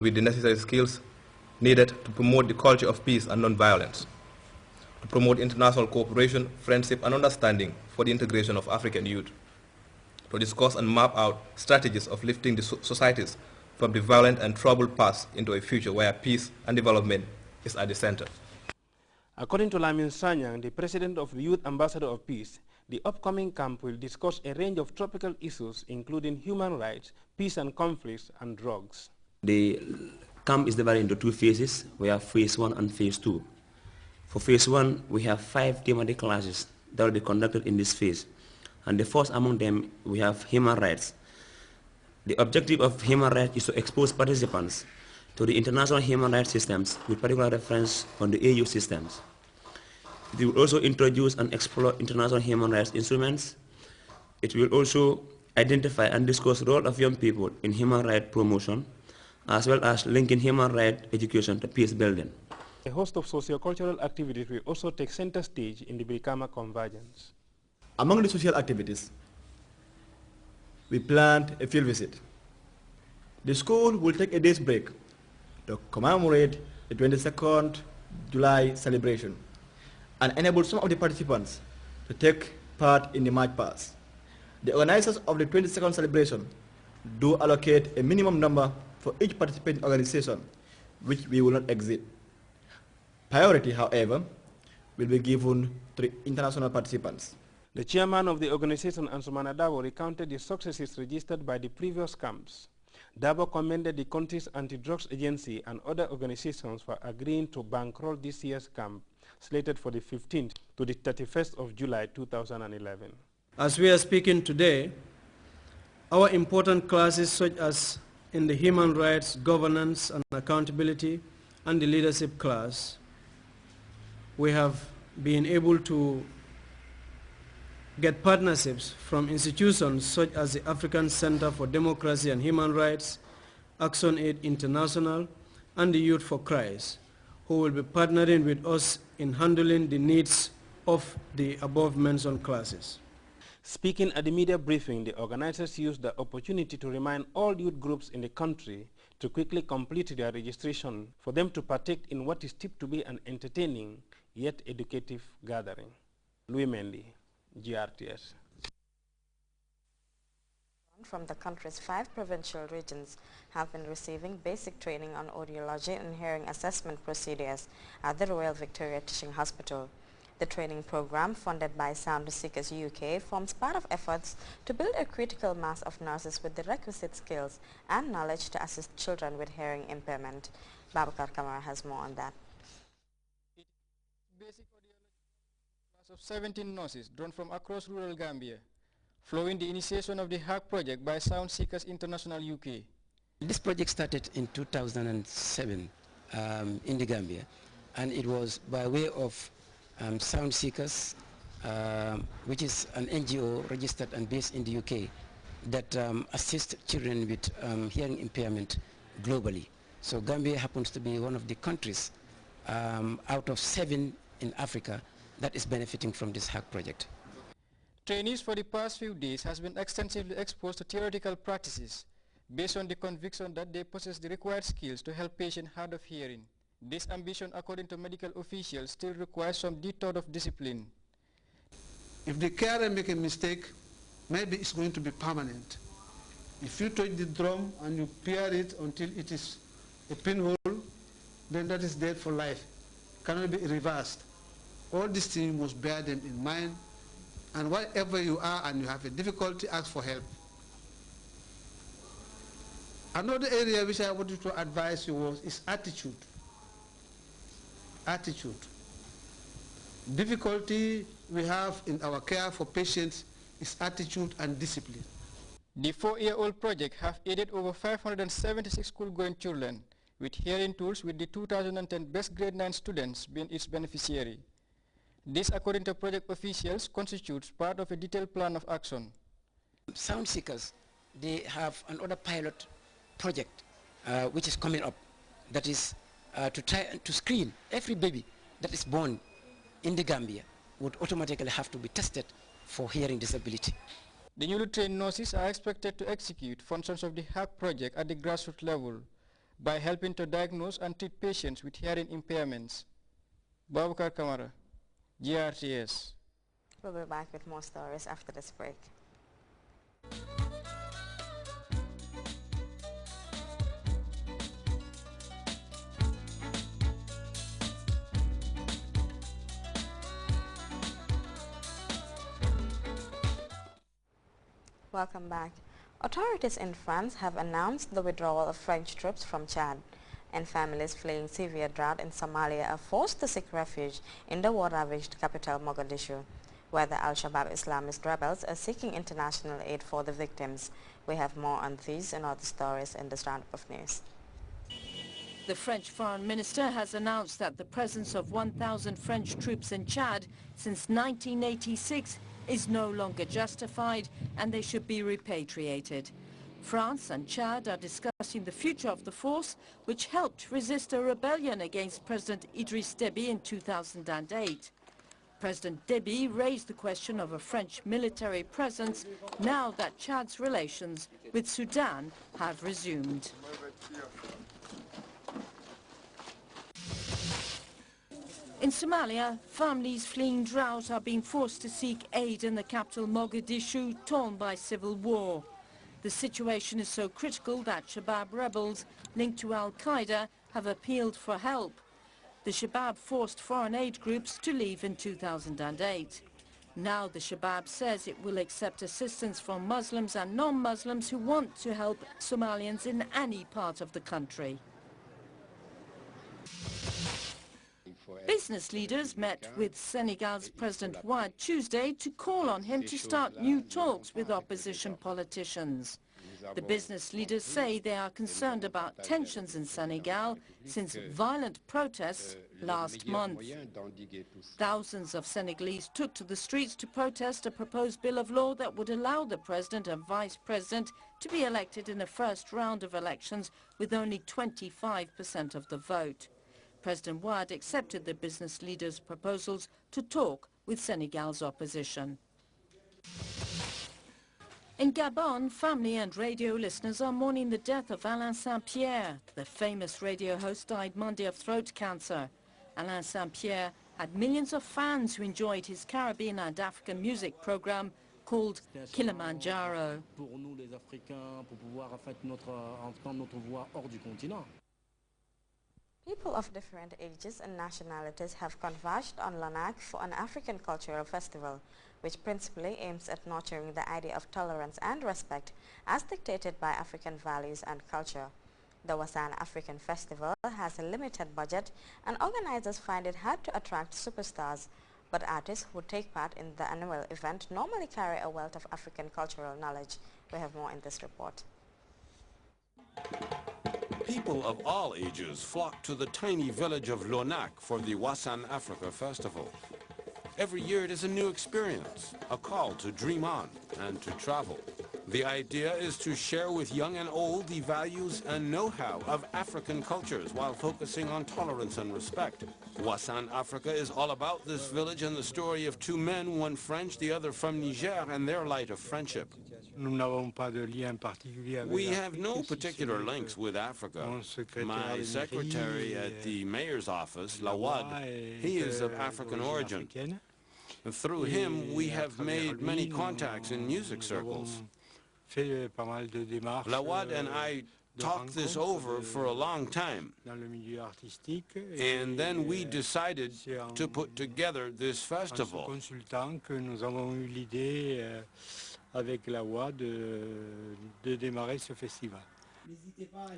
with the necessary skills needed to promote the culture of peace and non-violence, to promote international cooperation, friendship, and understanding for the integration of African youth, to discuss and map out strategies of lifting the societies from the violent and troubled past into a future where peace and development is at the center. According to Lamin Sanyang, the president of the Youth Ambassador of Peace, the upcoming camp will discuss a range of tropical issues, including human rights, peace and conflicts, and drugs. The camp is divided into two phases. We have phase 1 and phase 2. For phase 1, we have 5 thematic classes that will be conducted in this phase. And the first among them, we have human rights. The objective of human rights is to expose participants to the international human rights systems with particular reference on the AU systems. It will also introduce and explore international human rights instruments. It will also identify and discuss the role of young people in human rights promotion, as well as linking human rights education to peace building. A host of socio-cultural activities will also take center stage in the Brikama Convergence. Among the social activities, we planned a field visit. The school will take a day's break to commemorate the 22nd July celebration and enable some of the participants to take part in the march past. The organizers of the 22nd celebration do allocate a minimum number for each participating organization, which we will not exceed. Priority, however, will be given to the international participants. The chairman of the organization, Ansumana Dabo, recounted the successes registered by the previous camps. Dabo commended the country's anti-drugs agency and other organizations for agreeing to bankroll this year's camp, slated for the 15th to the 31st of July 2011. As we are speaking today, our important classes such as in the human rights, governance and accountability, and the leadership class, we have been able to get partnerships from institutions such as the African Center for Democracy and Human Rights, Action Aid International, and the Youth for Christ, who will be partnering with us in handling the needs of the above-mentioned classes. Speaking at the media briefing, the organizers used the opportunity to remind all youth groups in the country to quickly complete their registration for them to partake in what is tipped to be an entertaining yet educative gathering. Louis Mendy, GRTS. From the country's 5 provincial regions have been receiving basic training on audiology and hearing assessment procedures at the Royal Victoria Teaching Hospital. The training program, funded by Sound Seekers UK, forms part of efforts to build a critical mass of nurses with the requisite skills and knowledge to assist children with hearing impairment. Babakar Kamara has more on that. Basic audiology class of 17 nurses drawn from across rural Gambia, following the initiation of the HAC project by Sound Seekers International UK. This project started in 2007 in the Gambia, and it was by way of Sound Seekers, which is an NGO registered and based in the UK that assists children with hearing impairment globally. So Gambia happens to be one of the countries out of 7 in Africa that is benefiting from this HAC project. Trainees for the past few days has been extensively exposed to theoretical practices based on the conviction that they possess the required skills to help patients hard of hearing. This ambition, according to medical officials, still requires some detour of discipline. If the carer make a mistake, maybe it's going to be permanent. If you touch the drum and you peer it until it is a pinhole, then that is dead for life. Cannot be reversed. All these things you must bear them in mind, and wherever you are and you have a difficulty, ask for help. Another area which I wanted to advise you is attitude. Attitude. Difficulty we have in our care for patients is attitude and discipline. The 4-year-old project have aided over 576 school-going children with hearing tools, with the 2010 best grade 9 students being its beneficiary. This, according to project officials, constitutes part of a detailed plan of action. Sound Seekers, they have another pilot project which is coming up, that is to try to screen every baby that is born in the Gambia would automatically have to be tested for hearing disability. The newly trained nurses are expected to execute functions of the HAC project at the grassroots level by helping to diagnose and treat patients with hearing impairments. Babakar Kamara, GRTS. We'll be back with more stories after this break. Welcome back. Authorities in France have announced the withdrawal of French troops from Chad, and families fleeing severe drought in Somalia are forced to seek refuge in the war-ravaged capital Mogadishu, where the Al-Shabaab Islamist rebels are seeking international aid for the victims. We have more on these and other stories in this roundup of news. The French foreign minister has announced that the presence of 1,000 French troops in Chad since 1986 is no longer justified and they should be repatriated. France and Chad are discussing the future of the force, which helped resist a rebellion against President Idriss Déby in 2008. President Déby raised the question of a French military presence now that Chad's relations with Sudan have resumed. In Somalia, families fleeing drought are being forced to seek aid in the capital Mogadishu, torn by civil war. The situation is so critical that Shabaab rebels linked to Al-Qaeda have appealed for help. The Shabaab forced foreign aid groups to leave in 2008. Now the Shabaab says it will accept assistance from Muslims and non-Muslims who want to help Somalians in any part of the country. Business leaders met with Senegal's President Wade Tuesday to call on him to start new talks with opposition politicians. The business leaders say they are concerned about tensions in Senegal since violent protests last month. Thousands of Senegalese took to the streets to protest a proposed bill of law that would allow the president and vice president to be elected in a first round of elections with only 25% of the vote. President Wade accepted the business leaders' proposals to talk with Senegal's opposition. In Gabon, family and radio listeners are mourning the death of Alain Saint-Pierre. The famous radio host died Monday of throat cancer. Alain Saint-Pierre had millions of fans who enjoyed his Caribbean and African music program called Kilimanjaro. People of different ages and nationalities have converged on Lanark for an African cultural festival, which principally aims at nurturing the idea of tolerance and respect as dictated by African values and culture. The Wasan African Festival has a limited budget and organizers find it hard to attract superstars, but artists who take part in the annual event normally carry a wealth of African cultural knowledge. We have more in this report. People of all ages flock to the tiny village of Lonak for the Wasan Africa Festival. Every year it is a new experience, a call to dream on and to travel. The idea is to share with young and old the values and know-how of African cultures while focusing on tolerance and respect. Wasan Africa is all about this village and the story of two men, one French, the other from Niger, and their light of friendship. We have no particular links with Africa. My secretary at the mayor's office, Lawad, he is of African origin. Through him, we have made many contacts in music circles. Lawad and I talked this over for a long time, and then we decided to put together this festival.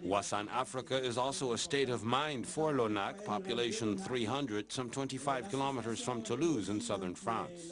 Wasan Africa is also a state of mind for Lonak, population 300, some 25 kilometers from Toulouse in southern France.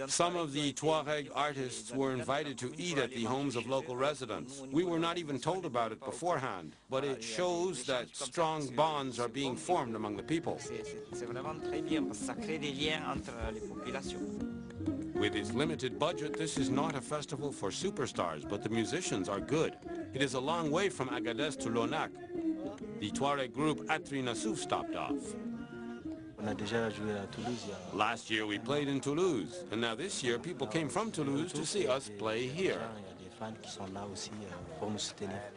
Some of the Tuareg artists were invited to eat at the homes of local residents. We were not even told about it beforehand, but it shows that strong bonds are being formed among the people. With its limited budget, this is not a festival for superstars, but the musicians are good. It is a long way from Agadez to Lonak. The Tuareg group Atri Nassouf stopped off. Last year we played in Toulouse, and now this year people came from Toulouse to see us play here. pour nous soutenir.